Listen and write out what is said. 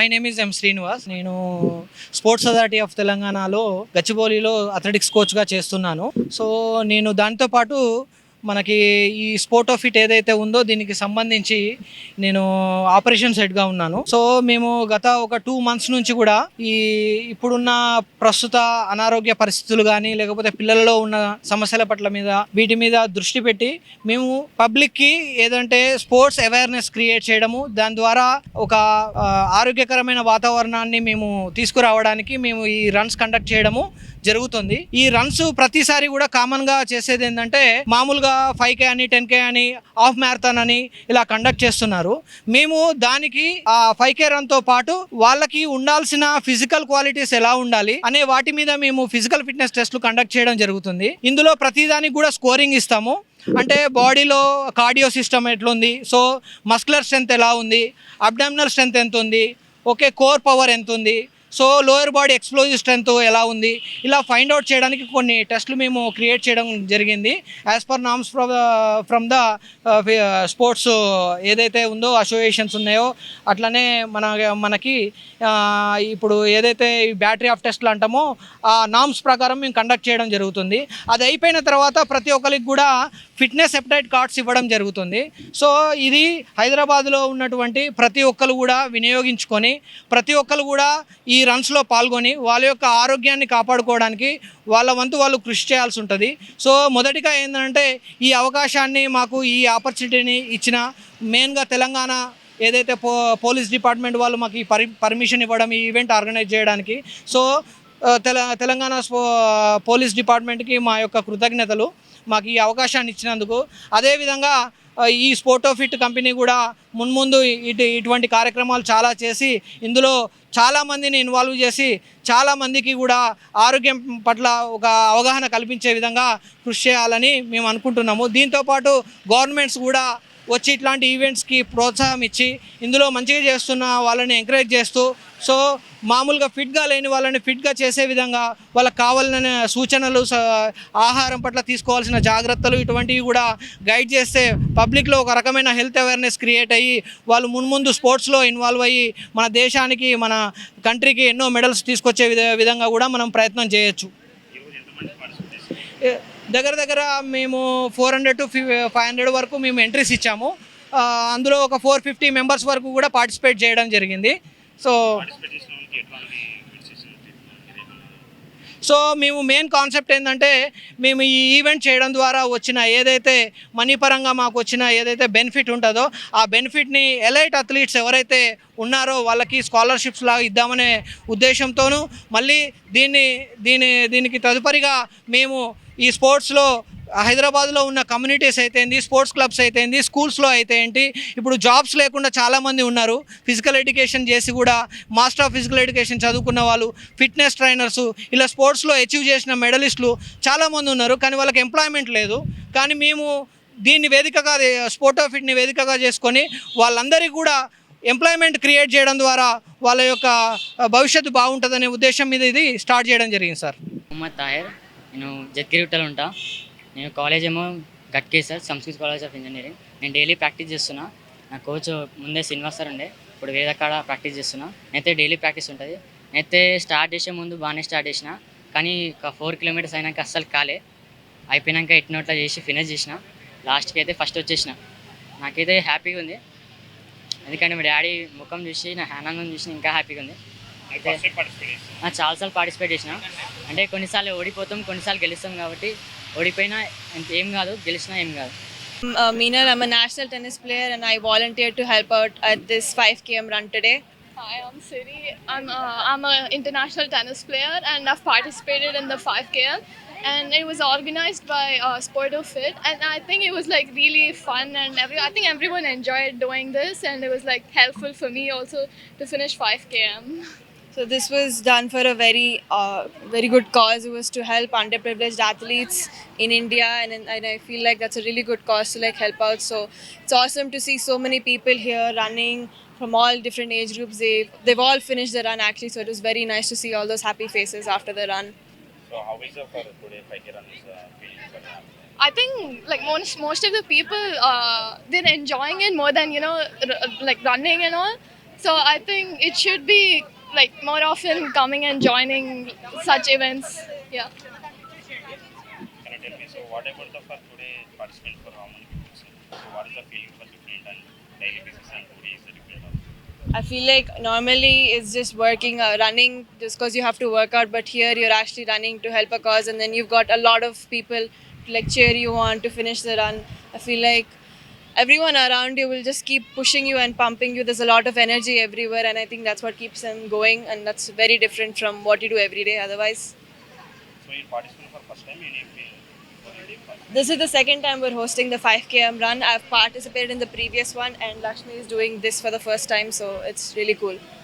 My name is ఎం శ్రీనివాస్. నేను sports authority of తెలంగాణలో గచ్చిబౌలిలో athletics కోచ్గా చేస్తున్నాను. సో నేను దాంతో పాటు మనకి ఈ స్పోర్ట్ ఆఫ్ ఫిట్ ఏదైతే ఉందో దీనికి సంబంధించి నేను ఆపరేషన్స్ హెడ్గా ఉన్నాను. సో మేము గత ఒక 2 months నుంచి కూడా ఇప్పుడున్న ప్రస్తుత అనారోగ్య పరిస్థితులు కానీ లేకపోతే పిల్లలలో ఉన్న సమస్యల పట్ల మీద వీటి మీద దృష్టి పెట్టి మేము పబ్లిక్కి ఏదంటే స్పోర్ట్స్ అవేర్నెస్ క్రియేట్ చేయడము, దాని ద్వారా ఒక ఆరోగ్యకరమైన వాతావరణాన్ని మేము తీసుకురావడానికి మేము ఈ రన్స్ కండక్ట్ చేయడము జరుగుతుంది. ఈ రన్స్ ప్రతిసారి కూడా కామన్గా చేసేది ఏంటంటే మామూలుగా 5K అని 10K అని హాఫ్ మ్యారథాన్ అని ఇలా కండక్ట్ చేస్తున్నారు. మేము దానికి ఆ 5K రన్తో పాటు వాళ్ళకి ఉండాల్సిన ఫిజికల్ క్వాలిటీస్ ఎలా ఉండాలి అనే వాటి మీద మేము ఫిజికల్ ఫిట్నెస్ టెస్ట్లు కండక్ట్ చేయడం జరుగుతుంది. ఇందులో ప్రతిదానికి కూడా స్కోరింగ్ ఇస్తాము. అంటే బాడీలో కార్డియో సిస్టమ్ ఎట్లుంది, సో మస్కులర్ స్ట్రెంత్ ఎలా ఉంది, అబ్డామినల్ స్ట్రెంత్ ఎంత ఉంది, ఓకే కోర్ పవర్ ఎంత ఉంది, so lower body explosive strength ఎలా ఉంది, ఇలా ఫైండ్ అవుట్ చేయడానికి కొన్ని టెస్టులు మేము క్రియేట్ చేయడం జరిగింది. As per norms from the sports ఏదైతే ఉందో అసోసియేషన్స్ ఉన్నాయో అట్లనే మనకి ఇప్పుడు ఏదైతే బ్యాటరీ ఆఫ్ టెస్ట్లు అంటామో ఆ నామ్స్ ప్రకారం మేము కండక్ట్ చేయడం జరుగుతుంది. అది అయిపోయిన తర్వాత ప్రతి ఒక్కరికి కూడా ఫిట్నెస్ ఎప్టైట్ కార్డ్స్ ఇవ్వడం జరుగుతుంది. సో ఇది హైదరాబాద్లో ఉన్నటువంటి ప్రతి ఒక్కరు కూడా వినియోగించుకొని ప్రతి ఒక్కరు కూడా ఈ రన్స్లో పాల్గొని వాళ్ళ యొక్క ఆరోగ్యాన్ని కాపాడుకోవడానికి వాళ్ళ వంతు వాళ్ళు కృషి చేయాల్సి ఉంటుంది. సో మొదటిగా ఏంటంటే ఈ అవకాశాన్ని మాకు ఈ ఆపర్చునిటీని ఇచ్చిన మెయిన్గా తెలంగాణ ఏదైతే పోలీస్ డిపార్ట్మెంట్ వాళ్ళు మాకు ఈ పర్మిషన్ ఇవ్వడం ఈ ఈవెంట్ ఆర్గనైజ్ చేయడానికి, సో తెలంగాణ పోలీస్ డిపార్ట్మెంట్కి మా యొక్క కృతజ్ఞతలు మాకు ఈ అవకాశాన్ని ఇచ్చినందుకు. అదేవిధంగా ఈ స్పోర్ట్ ఆఫ్ ఫిట్ కంపెనీ కూడా మున్ముందు ఇటువంటి కార్యక్రమాలు చాలా చేసి ఇందులో చాలామందిని ఇన్వాల్వ్ చేసి చాలామందికి కూడా ఆరోగ్యం పట్ల ఒక అవగాహన కల్పించే విధంగా కృషి చేయాలని మేము అనుకుంటున్నాము. దీంతోపాటు గవర్నమెంట్స్ కూడా వచ్చి ఇట్లాంటి ఈవెంట్స్కి ప్రోత్సాహం ఇచ్చి ఇందులో మంచిగా చేస్తున్న వాళ్ళని ఎంకరేజ్ చేస్తూ, సో మామూలుగా ఫిట్గా లేని వాళ్ళని ఫిట్గా చేసే విధంగా వాళ్ళకి కావాలనే సూచనలు, ఆహారం పట్ల తీసుకోవాల్సిన జాగ్రత్తలు ఇటువంటివి కూడా గైడ్ చేస్తే పబ్లిక్లో ఒక రకమైన హెల్త్ అవేర్నెస్ క్రియేట్ అయ్యి వాళ్ళు మున్ముందు స్పోర్ట్స్లో ఇన్వాల్వ్ అయ్యి మన దేశానికి మన కంట్రీకి ఎన్నో మెడల్స్ తీసుకొచ్చే విధంగా కూడా మనం ప్రయత్నం చేయొచ్చు. దగ్గర మేము 400 to 500 వరకు మేము ఎంట్రీస్ ఇచ్చాము. అందులో ఒక 450 మెంబర్స్ వరకు కూడా పార్టిసిపేట్ చేయడం జరిగింది. సో మేము మెయిన్ కాన్సెప్ట్ ఏంటంటే మేము ఈ ఈవెంట్ చేయడం ద్వారా వచ్చిన ఏదైతే మనీ పరంగా మాకు వచ్చిన ఏదైతే బెనిఫిట్ ఉంటుందో ఆ బెనిఫిట్ని ఎలైట్ అథ్లీట్స్ ఎవరైతే ఉన్నారో వాళ్ళకి స్కాలర్షిప్స్ లాగా ఇద్దామనే ఉద్దేశంతోనూ మళ్ళీ దీనికి తదుపరిగా మేము ఈ స్పోర్ట్స్లో హైదరాబాద్లో ఉన్న కమ్యూనిటీస్ అయితే ఏంటి, స్పోర్ట్స్ క్లబ్స్ అయితే ఏంటి, స్కూల్స్లో అయితే ఏంటి, ఇప్పుడు జాబ్స్ లేకుండా చాలామంది ఉన్నారు. ఫిజికల్ ఎడ్యుకేషన్ చేసి కూడా మాస్టర్ ఆఫ్ ఫిజికల్ ఎడ్యుకేషన్ చదువుకున్న వాళ్ళు, ఫిట్నెస్ ట్రైనర్సు, ఇలా స్పోర్ట్స్లో అచీవ్ చేసిన మెడలిస్టులు చాలామంది ఉన్నారు. కానీ వాళ్ళకి ఎంప్లాయ్మెంట్ లేదు. కానీ మేము దీన్ని వేదికగా స్పోర్ట్ ఆఫ్ ఫిట్ని వేదికగా చేసుకొని వాళ్ళందరికీ కూడా ఎంప్లాయ్మెంట్ క్రియేట్ చేయడం ద్వారా వాళ్ళ యొక్క భవిష్యత్తు బాగుంటుందనే ఉద్దేశం మీద ఇది స్టార్ట్ చేయడం జరిగింది. సార్ మొహమ్మద్ తాహిర్, నేను జగ్గిరిగుట్టలో ఉంటా. నేను కాలేజ్ ఏమో గట్కే sir, Sanskriti college of engineering. నేను డైలీ ప్రాక్టీస్ చేస్తున్నా. నా కోచ్ ముందే శ్రీనివాస్ సార్ ఉండే, ఇప్పుడు వేరే కాడ ప్రాక్టీస్ చేస్తున్నా. నేనైతే డైలీ ప్రాక్టీస్ ఉంటుంది. నేనైతే స్టార్ట్ చేసే ముందు బాగానే స్టార్ట్ చేసిన, కానీ 4 kilometers అయినాక అస్సలు కాలే. అయిపోయినాక ఎట్నోట్లా చేసి ఫినిష్ చేసిన. లాస్ట్కి అయితే ఫస్ట్ వచ్చేసిన. నాకైతే హ్యాపీగా ఉంది, ఎందుకంటే మా డాడీ ముఖం చూసి నా ఆనందం చూసి ఇంకా హ్యాపీగా ఉంది. అయితే చాలాసార్లు పార్టిసిపేట్ చేసిన. అంటే కొన్నిసార్లు ఓడిపోతాం, కొన్నిసార్లు గెలుస్తాం. కాబట్టి ఓడిపోయినా ఏం కాదు, గెలిచినా ఏం కాదు. Meenal, I'm a national tennis player and I volunteered to help out at this 5 km run today. Hi, I'm Siri. I'm an international tennis player and I've participated in the 5 km and it was organized by Sport of Fit and I think it was like really fun and I think everyone enjoyed doing this and it was like helpful for me also to finish 5 km. So this was done for a very good cause. It was to help underprivileged athletes in India and I feel like that's a really good cause to like help out. So it's awesome to see so many people here running from all different age groups. They've all finished the run actually, so it was very nice to see all those happy faces after the run. So how is it for today 5K run is feeling for you? I think like most of the people they're enjoying it more than like running and all. So I think it should be like more often coming and joining such events. Yeah. Can you tell me, so what about the for today participant for how many people? So what is the feeling for different and daily basis and today is the different? I feel like normally it's just working, running just because you have to work out, but here you're actually running to help a cause, and then you've got a lot of people to like cheer you on to finish the run. I feel like everyone around you will just keep pushing you and pumping you. There's a lot of energy everywhere, and I think that's what keeps them going, and that's very different from what you do every day otherwise. So you participate for first time in April for India first. This is the second time we're hosting the 5 km run. I've participated in the previous one, and Lakshmi is doing this for the first time, so it's really cool.